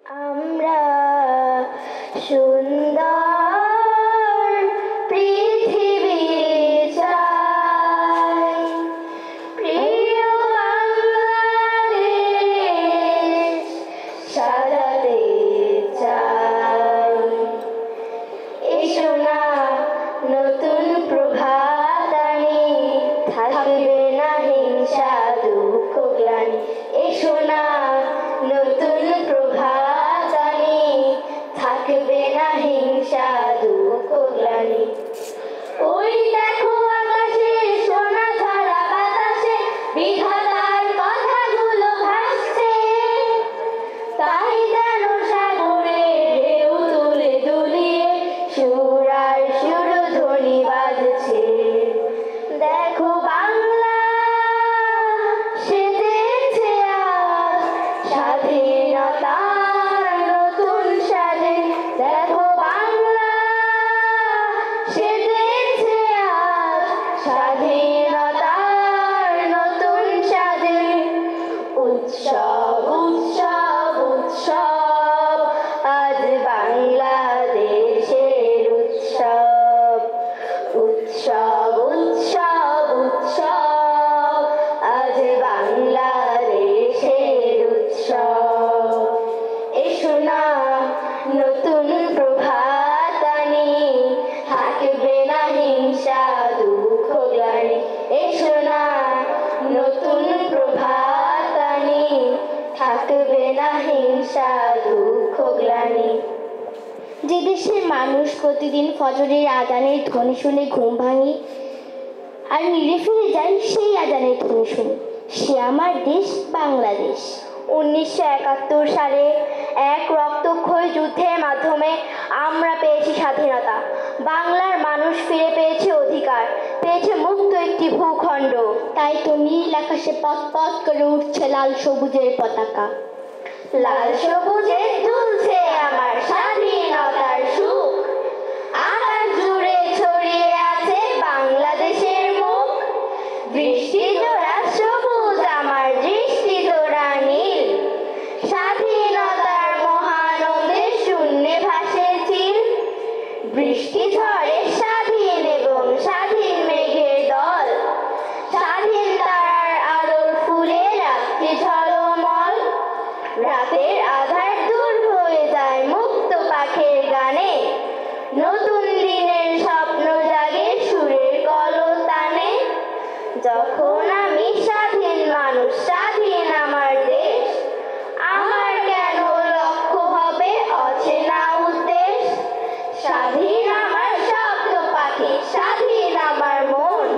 আমরা সুন্দর পৃথিবী চাই, প্রিয় বাংলাদেশ সাজাতে চাই। এসো না নতুন প্রভাত আনি, থাকবে না হিংসা দুঃখ গ্লানি। এসো না নতুন প্রভাত আনি, থাকবে না হিংসা দুঃখ গ্লানি। ওই দেখো আকাশে সোনা ঝরা বাতাসে বিধাতার কথাগুলো ভাসছে, তাই যেন সাগরে ঢেউ তুলে দুলিয়ে সুর আর সুরধ্বনি বাজছে। দেখো বাংলা সেজেছে আজ স্বাধীনতার নতুন সাজে। দেখো বাংলা সেজেছে আজ স্বাধীনতার নতুন সাজে। উৎসব উৎসব উৎসব আজ বাংলাদেশের উৎসব। উৎসব উৎসব উৎসব আজ বাংলাদেশের উৎসব। এসো না নতুন প্রভাত আনি, থাকবে না হিংসা দুঃখ গ্লানি। এসো না নতুন প্রভাত আনি, থাকবে না হিংসা দুঃখ গ্লানি। যে দেশের মানুষ প্রতিদিন ফজরের আজানের ধ্বনি শুনে ঘুম ভাঙে আর নিরে ফিরে যায় সেই আজানের ধ্বনি শুনে, সে আমার দেশ বাংলাদেশ। 1971 সালে এক রক্তক্ষয়ী যুদ্ধের মাধ্যমে আমরা পেয়েছি স্বাধীনতা। বাংলার মানুষ ফিরে পেয়েছে অধিকার, পেয়েছে মুক্ত একটি ভূখণ্ড। তাই তো নীল আকাশে পথ পথ করে উঠছে লাল সবুজের পতাকা। লাল সবুজে দুলছে আমার স্বাধীনতার সুখ, আকাশ জুড়ে ছড়িয়ে আছে বাংলাদেশের মুখ। বৃষ্টি জোড়া সবুজ আমার দৃষ্টি জোড়া নীল, স্বাধীনতার মহানন্দে শূন্যে ভাসে চিল। বৃষ্টি ঝড়ে স্বাধীন এবং স্বাধীন মেঘের দল, স্বাধীন তারার আলোর ফুলে রাত্রি ঝলমল। রাতের আধার দূর হয়ে যায় মুক্ত পাখির গানে, নতুন দিনের স্বপ্ন জাগে সুরের কলতানে। যখন আমি স্বাধীন মানুষ, স্বাধীন আমার দেশ, আমার কেন লক্ষ্য হবে অচেনা উদ্দেশ। স্বাধীন আমার শব্দ পাখি, স্বাধীন আমার মন,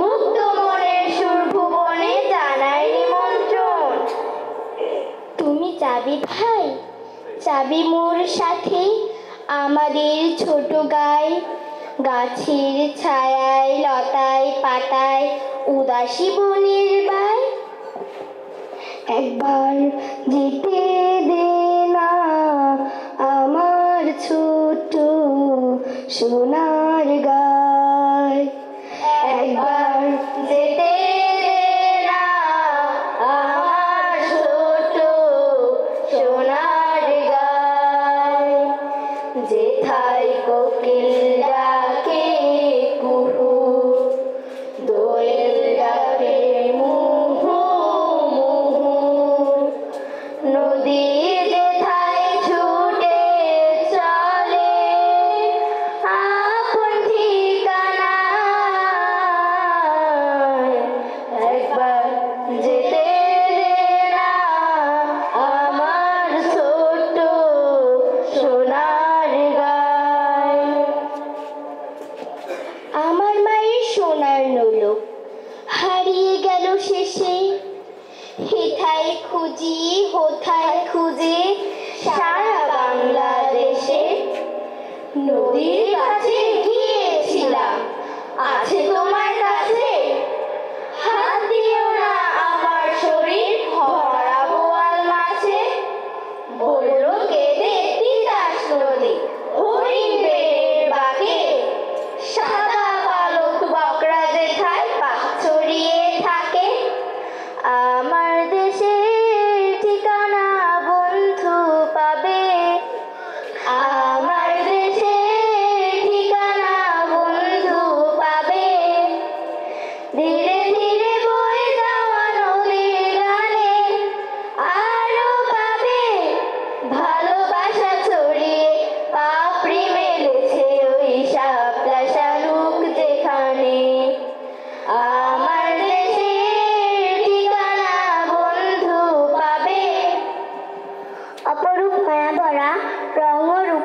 মুক্ত মনের সুর ভুবনে জানাই নিমন্ত্রণ। তুমি যাবি ভাই, যাবি মোর সাথে আমাদের ছোট গায়ে, গাছের ছায়ায় লতায় পাতায় উদাসী বনের বাই। একবার যেতে দে না আমার ছোট সোনার গায়। একবার যেতে দে না আমার ছোট সোনার গায়। যেথায় কোকিল ডাকে কুহু, দোয়েল ডাকে মুহু মুহু,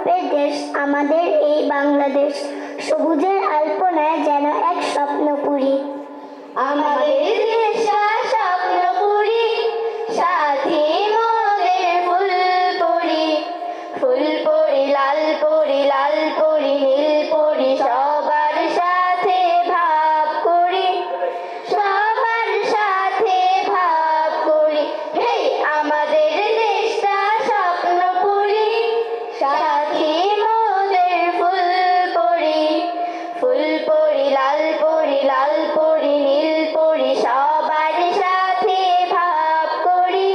গল্পের দেশ আমাদের এই বাংলাদেশ, সবুজের আলপনায় যেন এক স্বপ্নপুরী। আমাদের দেশটা স্বপ্নপুরী, সাথী মোদের ফুলপুরি। ফুলপুরি লাল পুরি, লাল পুরি নীল পুরি, সবার সাথে ভাব করি, সবার সাথে ভাব করি। হে আমাদের দেশটা স্বপ্নপুরী, সাথী মোদের ফুলপুরি। ফুলপুরি লাল পুরি, লাল পুরি নীল পুরি, সবার সাথে ভাব করি,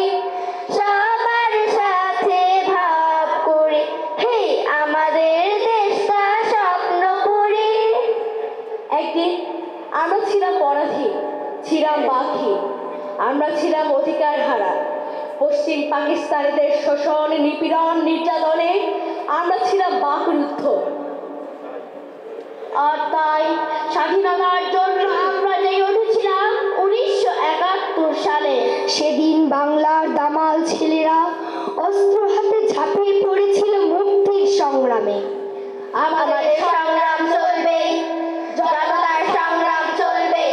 সবার সাথে ভাব করি। হে আমাদের দেশটা স্বপ্নপুরী। একদিন আমরা ছিলাম পরাধীন, ছিলাম বাকহীন, আমরা ছিলাম অধিকার হারা। পশ্চিম পাকিস্তানিদের শোষণ, নিপীড়ন, নির্যাতনে আমরা ছিলাম বাকরুদ্ধ। আর তাই স্বাধীনতার জন্য আমরা জেগে উঠেছিলাম 1971 সালে। সেদিন বাংলার দামাল ছেলেরা অস্ত্র হাতে ঝাঁপিয়ে পড়েছিল মুক্তির সংগ্রামে। আমাদের সংগ্রাম চলবে, জনতার সংগ্রাম চলবে।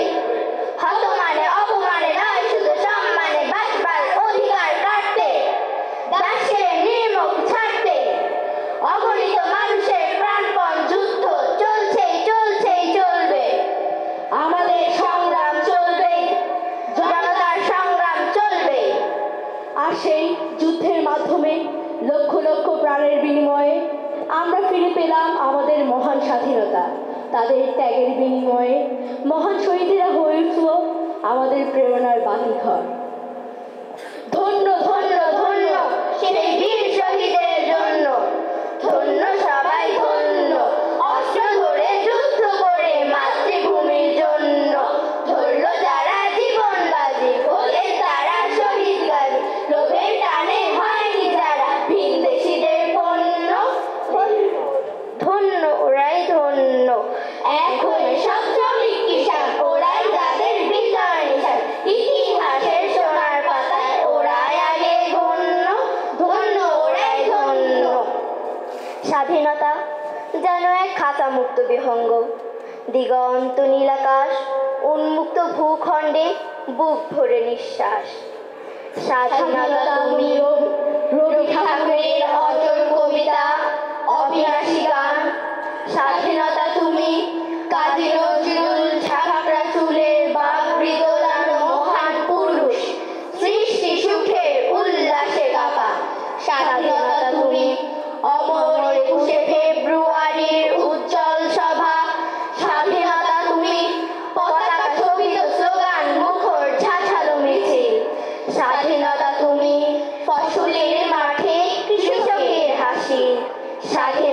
হত মানে অপমানে নয়, শুধু সম্মানে বাঁচবার অধিকার কাটতে, দাসের নির্মম ছাড়তে। অগণিত মানুষের প্রাণপণ যুদ্ধ চলছেই চলছেই চলবে। আমাদের সংগ্রাম চলবে, জনতার সংগ্রাম চলবে। আর সেই যুদ্ধের মাধ্যমে লক্ষ লক্ষ প্রাণের বিনিময়ে আমরা ফিরে পেলাম আমাদের মহান স্বাধীনতা। তাদের ত্যাগের বিনিময়ে মহান শহীদেরা হয়ে উঠল আমাদের প্রেরণার বাতিঘর। ধন্য ধন্য ধন্য সেই বীর শহীদের জন্য, ধন্য সবাই ধন্য অস্ত্র ধরে যুদ্ধ করে মাতৃভূমির জন্য। ধরল যারা জীবন বাজি, হলেন তারা শহীদ গাজী। লোভের টানে হয়নি যারা ভিনদেশীদের পণ্য, ধন্য ওরাই ধন্য। এখন সব শ্রমিক কিষাণ, ওরাই যাদের বিজয় নিশান। ইতিহাসের সোনার পাতায় ওরাই আগে ধন্য, ধন্য ওরাই ধন্য। স্বাধীনতা যেন এক খাঁচা মুক্ত বিহঙ্গ, দিগন্ত নীলাকাশ, উন্মুক্ত ভূখণ্ডে বুক ভরে নিঃশ্বাস। স্বাধীনতা তুমি রবি ঠাকুরের অজর কবিতা, অবিনাশী গান। স্বাধীনতা তুমি কাজী নজরুল ঝাঁকড়া চুলের বাবরি দোলানো মহান পুরুষ, সৃষ্টি সুখের উল্লাসে কাপা। স্বাধীনতা তুমি অমর 21শে ফেব্রুয়ারির উজ্জ্বল সভা। স্বাধীনতা তুমি পতাকা শোভিত স্লোগান মুখর ঝাঁঝালো মিছিল। স্বাধীনতা তুমি ফসলের মাঠে কৃষকের হাসি। স্বাধীনতা